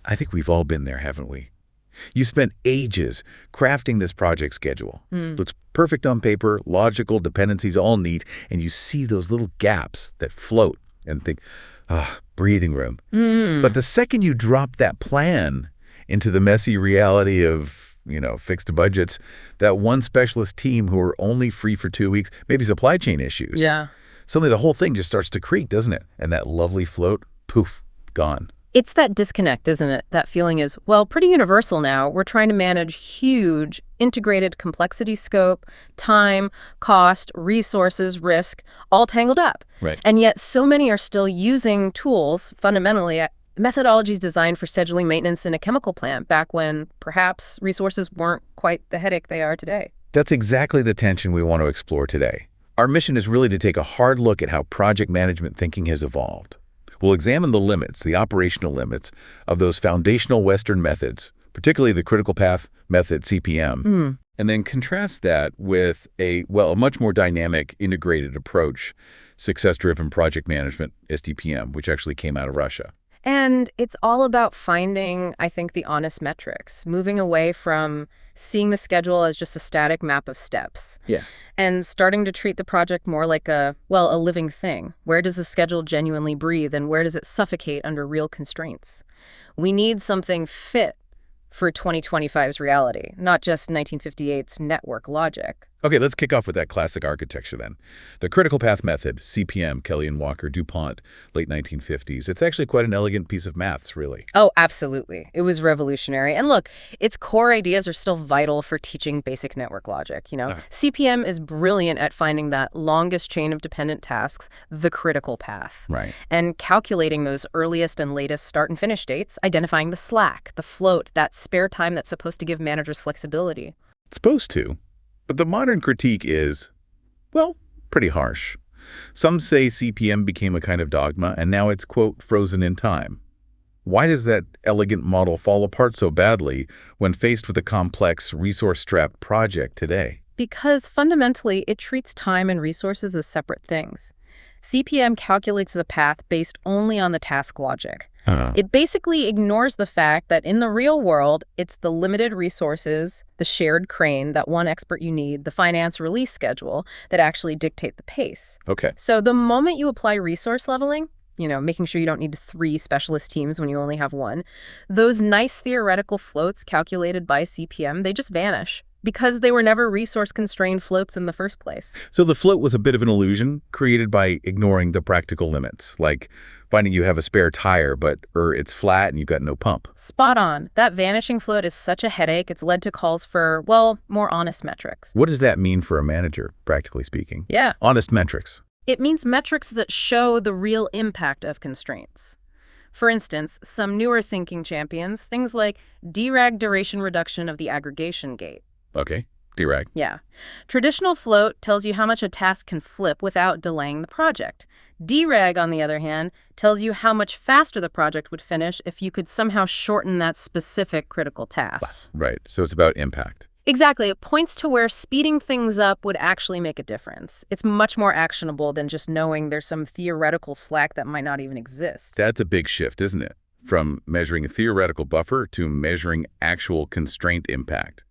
I think we've all been there, haven't we? You spent ages crafting this project schedule. Looks perfect on paper, logical, dependencies all neat, and you see those little gaps that float and think, breathing room. But the second you drop that plan into the messy reality of, fixed budgets, that one specialist team who are only free for 2 weeks, maybe supply chain issues. Yeah. Suddenly the whole thing just starts to creak, doesn't it? And that lovely float, poof, gone. It's that disconnect, isn't it? That feeling is, well, pretty universal now. We're trying to manage huge, integrated complexity scope, time, cost, resources, risk, all tangled up. Right. And yet so many are still using tools, fundamentally, methodologies designed for scheduling maintenance in a chemical plant back when perhaps resources weren't quite the headache they are today. That's exactly the tension we want to explore today. Our mission is really to take a hard look at how project management thinking has evolved. We'll examine the limits, the operational limits, of those foundational Western methods, particularly the critical path method, CPM, and then contrast that with a much more dynamic, integrated approach, success-driven project management, Sdpm, which actually came out of Russia. And it's all about finding, I think, the honest metrics, moving away from seeing the schedule as just a static map of steps. Yeah. And starting to treat the project more like a living thing. Where does the schedule genuinely breathe and where does it suffocate under real constraints? We need something fit for 2025's reality, not just 1958's network logic. Okay, let's kick off with that classic architecture then. The critical path method, CPM, Kelly and Walker, DuPont, late 1950s. It's actually quite an elegant piece of maths, really. Oh, absolutely. It was revolutionary. And look, its core ideas are still vital for teaching basic network logic. CPM is brilliant at finding that longest chain of dependent tasks, the critical path. Right. And calculating those earliest and latest start and finish dates, identifying the slack, the float, that spare time that's supposed to give managers flexibility. It's supposed to. But the modern critique is, pretty harsh. Some say CPM became a kind of dogma, and now it's, quote, frozen in time. Why does that elegant model fall apart so badly when faced with a complex, resource-strapped project today? Because fundamentally, it treats time and resources as separate things. CPM calculates the path based only on the task logic. It basically ignores the fact that in the real world, it's the limited resources, the shared crane, that one expert you need, the finance release schedule, that actually dictate the pace. Okay. So the moment you apply resource leveling, making sure you don't need 3 specialist teams when you only have 1, those nice theoretical floats calculated by CPM, they just vanish. Because they were never resource-constrained floats in the first place. So the float was a bit of an illusion created by ignoring the practical limits, like finding you have a spare tire, but it's flat and you've got no pump. Spot on. That vanishing float is such a headache. It's led to calls for, more honest metrics. What does that mean for a manager, practically speaking? Yeah. Honest metrics. It means metrics that show the real impact of constraints. For instance, some newer thinking champions, things like DRAG duration reduction of the aggregation gate. Okay, DRAG. Yeah. Traditional float tells you how much a task can flip without delaying the project. DRAG, on the other hand, tells you how much faster the project would finish if you could somehow shorten that specific critical task. Right, so it's about impact. Exactly. It points to where speeding things up would actually make a difference. It's much more actionable than just knowing there's some theoretical slack that might not even exist. That's a big shift, isn't it? From measuring a theoretical buffer to measuring actual constraint impact.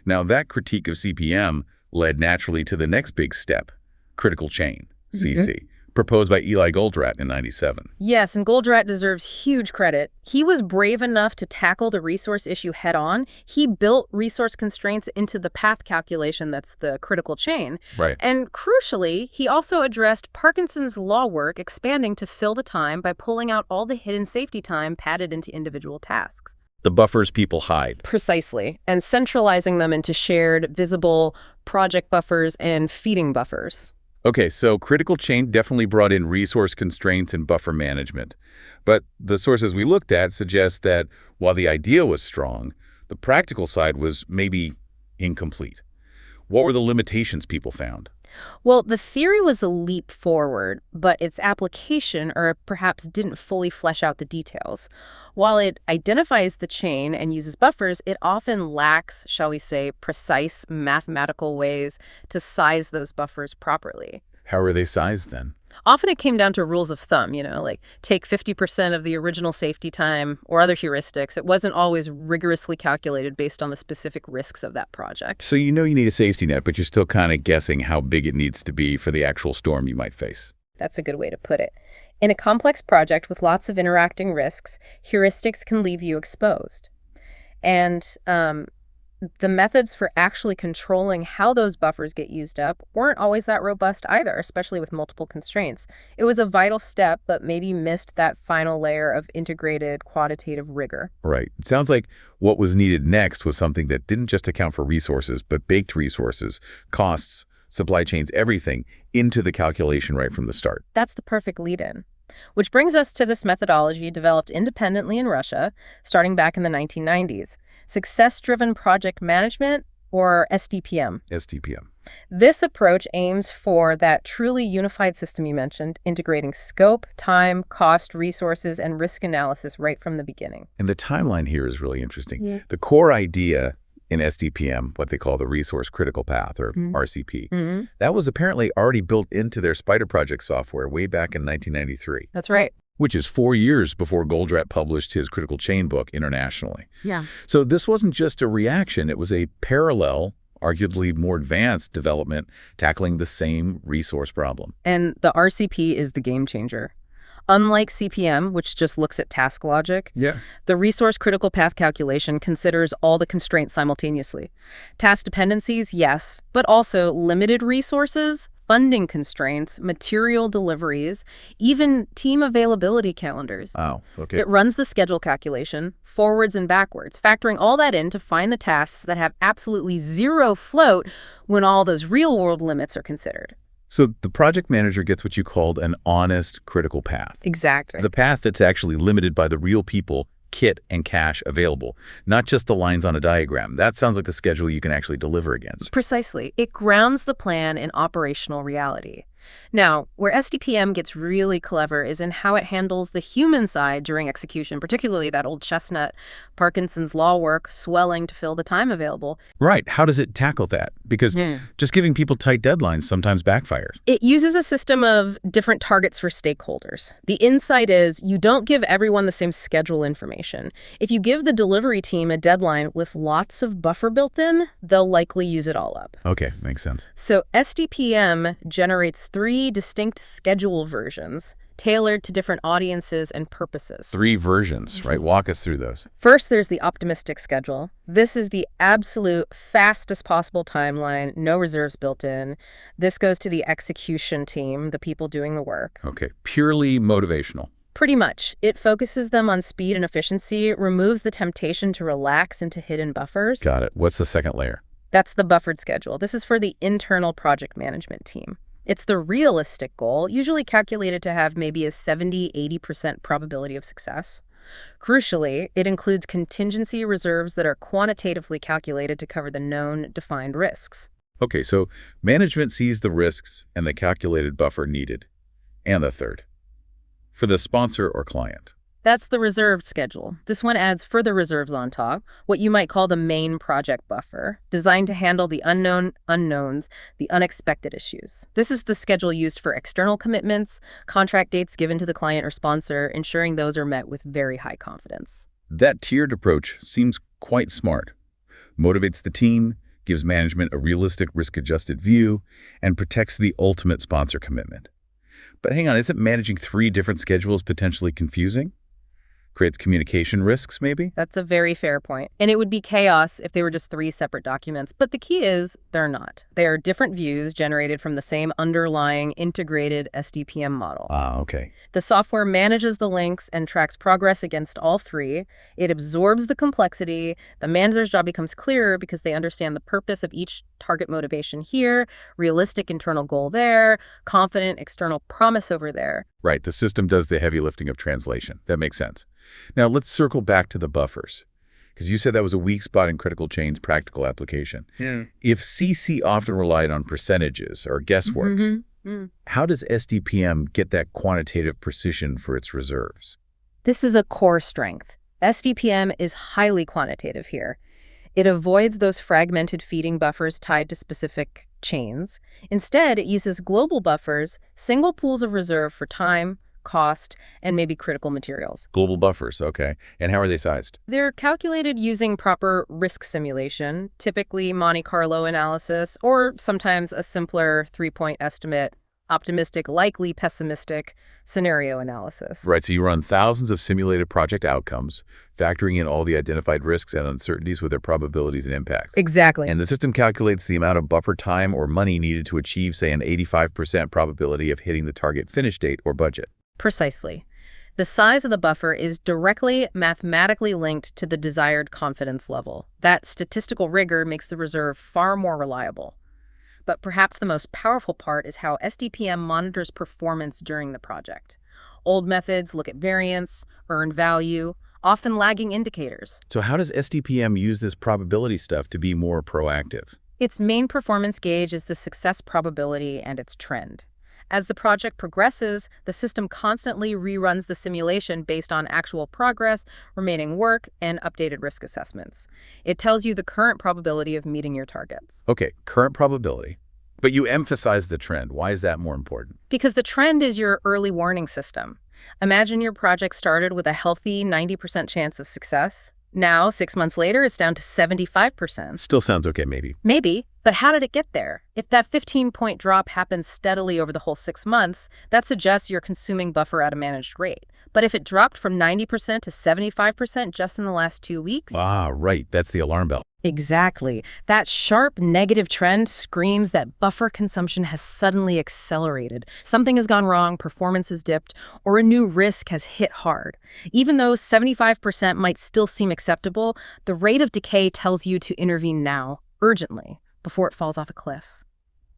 Now, that critique of CPM led naturally to the next big step, critical chain, CC, proposed by Eli Goldratt in '97. Yes, and Goldratt deserves huge credit. He was brave enough to tackle the resource issue head-on. He built resource constraints into the path calculation that's the critical chain. Right. And crucially, he also addressed Parkinson's law work expanding to fill the time by pulling out all the hidden safety time padded into individual tasks. The buffers people hide. Precisely, and centralizing them into shared, visible project buffers and feeding buffers. Okay, so critical chain definitely brought in resource constraints and buffer management. But the sources we looked at suggest that while the idea was strong, the practical side was maybe incomplete. What were the limitations people found? Well, the theory was a leap forward, but its application, or perhaps didn't fully flesh out the details. While it identifies the chain and uses buffers, it often lacks, shall we say, precise mathematical ways to size those buffers properly. How are they sized then? Often it came down to rules of thumb, like take 50% of the original safety time or other heuristics. It wasn't always rigorously calculated based on the specific risks of that project. So you know you need a safety net, but you're still kind of guessing how big it needs to be for the actual storm you might face. That's a good way to put it. In a complex project with lots of interacting risks, heuristics can leave you exposed. And the methods for actually controlling how those buffers get used up weren't always that robust either, especially with multiple constraints. It was a vital step, but maybe missed that final layer of integrated quantitative rigor. Right. It sounds like what was needed next was something that didn't just account for resources, but baked resources, costs, supply chains, everything into the calculation right from the start. That's the perfect lead-in. Which brings us to this methodology developed independently in Russia, starting back in the 1990s. Success-driven project management, or Sdpm. Sdpm. This approach aims for that truly unified system you mentioned, integrating scope, time, cost, resources, and risk analysis right from the beginning. And the timeline here is really interesting. Yeah. The core idea in Sdpm, what they call the Resource Critical Path, or RCP, that was apparently already built into their Spider Project software way back in 1993. That's right. Which is 4 years before Goldratt published his Critical Chain book internationally. Yeah. So this wasn't just a reaction, it was a parallel, arguably more advanced development tackling the same resource problem. And the RCP is the game changer. Unlike CPM, which just looks at task logic, the resource critical path calculation considers all the constraints simultaneously. Task dependencies, yes, but also limited resources, funding constraints, material deliveries, even team availability calendars. Oh, okay. It runs the schedule calculation, forwards and backwards, factoring all that in to find the tasks that have absolutely zero float when all those real-world limits are considered. So the project manager gets what you called an honest critical path. Exactly. The path that's actually limited by the real people, kit, and cash available, not just the lines on a diagram. That sounds like the schedule you can actually deliver against. Precisely. It grounds the plan in operational reality. Now, where Sdpm gets really clever is in how it handles the human side during execution, particularly that old chestnut Parkinson's law work, swelling to fill the time available. Right. How does it tackle that? Because just giving people tight deadlines sometimes backfires. It uses a system of different targets for stakeholders. The insight is you don't give everyone the same schedule information. If you give the delivery team a deadline with lots of buffer built in, they'll likely use it all up. Okay, makes sense. So Sdpm generates 3 distinct schedule versions tailored to different audiences and purposes. 3 versions, right? Walk us through those. First, there's the optimistic schedule. This is the absolute fastest possible timeline, no reserves built in. This goes to the execution team, the people doing the work. Okay, purely motivational. Pretty much. It focuses them on speed and efficiency, removes the temptation to relax into hidden buffers. Got it. What's the second layer? That's the buffered schedule. This is for the internal project management team. It's the realistic goal, usually calculated to have maybe a 70–80% probability of success. Crucially, it includes contingency reserves that are quantitatively calculated to cover the known defined risks. Okay, so management sees the risks and the calculated buffer needed. And the third, for the sponsor or client. That's the reserved schedule. This one adds further reserves on top, what you might call the main project buffer, designed to handle the unknown unknowns, the unexpected issues. This is the schedule used for external commitments, contract dates given to the client or sponsor, ensuring those are met with very high confidence. That tiered approach seems quite smart. Motivates the team, gives management a realistic risk-adjusted view, and protects the ultimate sponsor commitment. But hang on, isn't managing 3 different schedules potentially confusing? Creates communication risks, maybe? That's a very fair point. And it would be chaos if they were just 3 separate documents. But the key is they're not. They are different views generated from the same underlying integrated Sdpm model. Ah, okay. The software manages the links and tracks progress against all 3. It absorbs the complexity. The manager's job becomes clearer because they understand the purpose of each target motivation here, realistic internal goal there, confident external promise over there. Right, the system does the heavy lifting of translation. That makes sense. Now, let's circle back to the buffers, because you said that was a weak spot in Critical Chain's practical application. Yeah. If CC often relied on percentages or guesswork, how does Sdpm get that quantitative precision for its reserves? This is a core strength. Sdpm is highly quantitative here. It avoids those fragmented feeding buffers tied to specific chains. Instead, it uses global buffers, single pools of reserve for time, cost, and maybe critical materials. Global buffers, okay. And how are they sized? They're calculated using proper risk simulation, typically Monte Carlo analysis, or sometimes a simpler three-point estimate, optimistic, likely, pessimistic scenario analysis. Right, so you run thousands of simulated project outcomes, factoring in all the identified risks and uncertainties with their probabilities and impacts. Exactly. And the system calculates the amount of buffer time or money needed to achieve, say, an 85% probability of hitting the target finish date or budget. Precisely. The size of the buffer is directly mathematically linked to the desired confidence level. That statistical rigor makes the reserve far more reliable. But perhaps the most powerful part is how Sdpm monitors performance during the project. Old methods look at variance, earned value, often lagging indicators. So how does Sdpm use this probability stuff to be more proactive? Its main performance gauge is the success probability and its trend. As the project progresses, the system constantly reruns the simulation based on actual progress, remaining work, and updated risk assessments. It tells you the current probability of meeting your targets. Okay, current probability. But you emphasize the trend. Why is that more important? Because the trend is your early warning system. Imagine your project started with a healthy 90% chance of success. Now, 6 months later, it's down to 75%. Still sounds okay, maybe. Maybe, but how did it get there? If that 15-point drop happens steadily over the whole 6 months, that suggests you're consuming buffer at a managed rate. But if it dropped from 90% to 75% just in the last 2 weeks... Ah, right. That's the alarm bell. Exactly. That sharp negative trend screams that buffer consumption has suddenly accelerated. Something has gone wrong, performance has dipped, or a new risk has hit hard. Even though 75% might still seem acceptable, the rate of decay tells you to intervene now, urgently, before it falls off a cliff.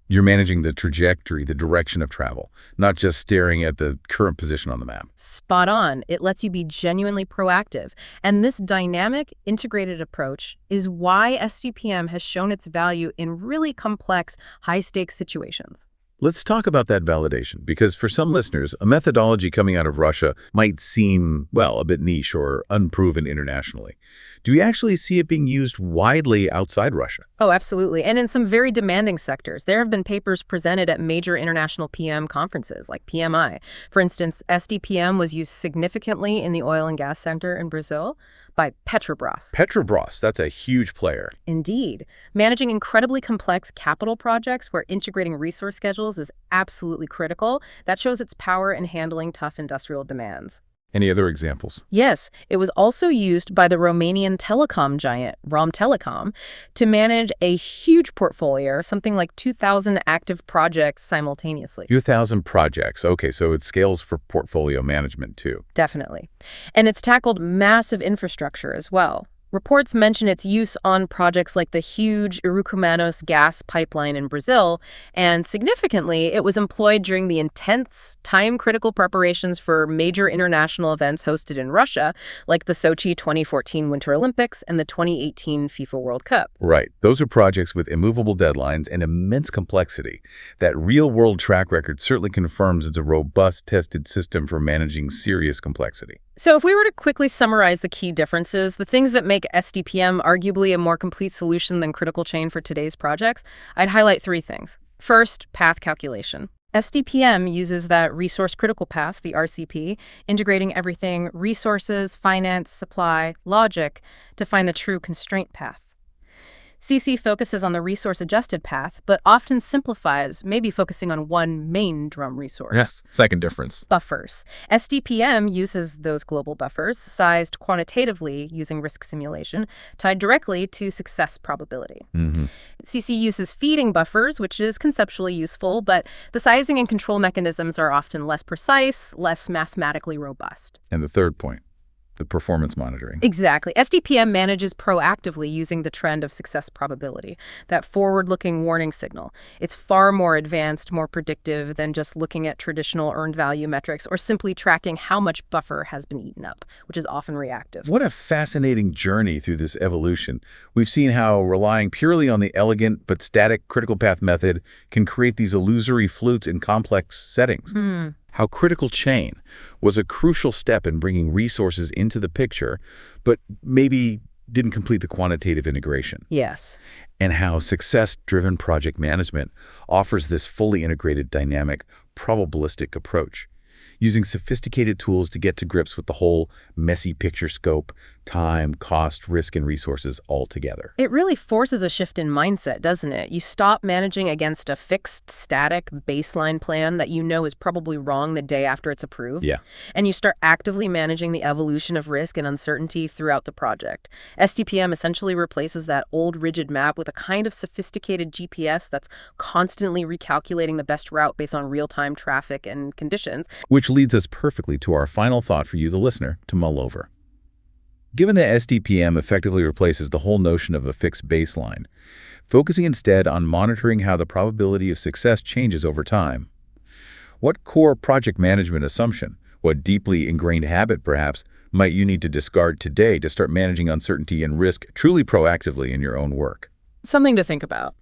You're managing the trajectory, the direction of travel, not just staring at the current position on the map. Spot on. It lets you be genuinely proactive. And this dynamic, integrated approach is why Sdpm has shown its value in really complex, high-stakes situations. Let's talk about that validation, because for some listeners, a methodology coming out of Russia might seem, well, a bit niche or unproven internationally. Do we actually see it being used widely outside Russia? Oh, absolutely. And in some very demanding sectors. There have been papers presented at major international PM conferences like PMI. For instance, Sdpm was used significantly in the oil and gas sector in Brazil by Petrobras. Petrobras, that's a huge player. Indeed. Managing incredibly complex capital projects where integrating resource schedules is absolutely critical. That shows its power in handling tough industrial demands. Any other examples? Yes, it was also used by the Romanian telecom giant, Romtelecom, to manage a huge portfolio, something like 2,000 active projects simultaneously. 2,000 projects. Okay, so it scales for portfolio management too. Definitely. And it's tackled massive infrastructure as well. Reports mention its use on projects like the huge Urucumanos gas pipeline in Brazil, and significantly, it was employed during the intense, time-critical preparations for major international events hosted in Russia, like the Sochi 2014 Winter Olympics and the 2018 FIFA World Cup. Right. Those are projects with immovable deadlines and immense complexity. That real-world track record certainly confirms it's a robust, tested system for managing serious complexity. So if we were to quickly summarize the key differences, the things that make Sdpm arguably a more complete solution than critical chain for today's projects, I'd highlight 3 things. First, path calculation. Sdpm uses that resource critical path, the RCP, integrating everything resources, finance, supply, logic, to find the true constraint path. CC focuses on the resource-adjusted path, but often simplifies, maybe focusing on one main drum resource. Yes, second difference. Buffers. Sdpm uses those global buffers, sized quantitatively using risk simulation, tied directly to success probability. CC uses feeding buffers, which is conceptually useful, but the sizing and control mechanisms are often less precise, less mathematically robust. And the third point, the performance monitoring. Exactly. Sdpm manages proactively using the trend of success probability, that forward-looking warning signal. It's far more advanced, more predictive than just looking at traditional earned value metrics or simply tracking how much buffer has been eaten up, which is often reactive. What a fascinating journey through this evolution. We've seen how relying purely on the elegant but static critical path method can create these illusory flutes in complex settings. How critical chain was a crucial step in bringing resources into the picture, but maybe didn't complete the quantitative integration. Yes. And how success-driven project management offers this fully integrated, dynamic, probabilistic approach, using sophisticated tools to get to grips with the whole messy picture scope, time, cost, risk, and resources all together. It really forces a shift in mindset, doesn't it? You stop managing against a fixed, static baseline plan that you know is probably wrong the day after it's approved. Yeah. And you start actively managing the evolution of risk and uncertainty throughout the project. Sdpm essentially replaces that old rigid map with a kind of sophisticated GPS that's constantly recalculating the best route based on real-time traffic and conditions. Which leads us perfectly to our final thought for you, the listener, to mull over. Given that Sdpm effectively replaces the whole notion of a fixed baseline, focusing instead on monitoring how the probability of success changes over time, what core project management assumption, what deeply ingrained habit perhaps, might you need to discard today to start managing uncertainty and risk truly proactively in your own work? Something to think about.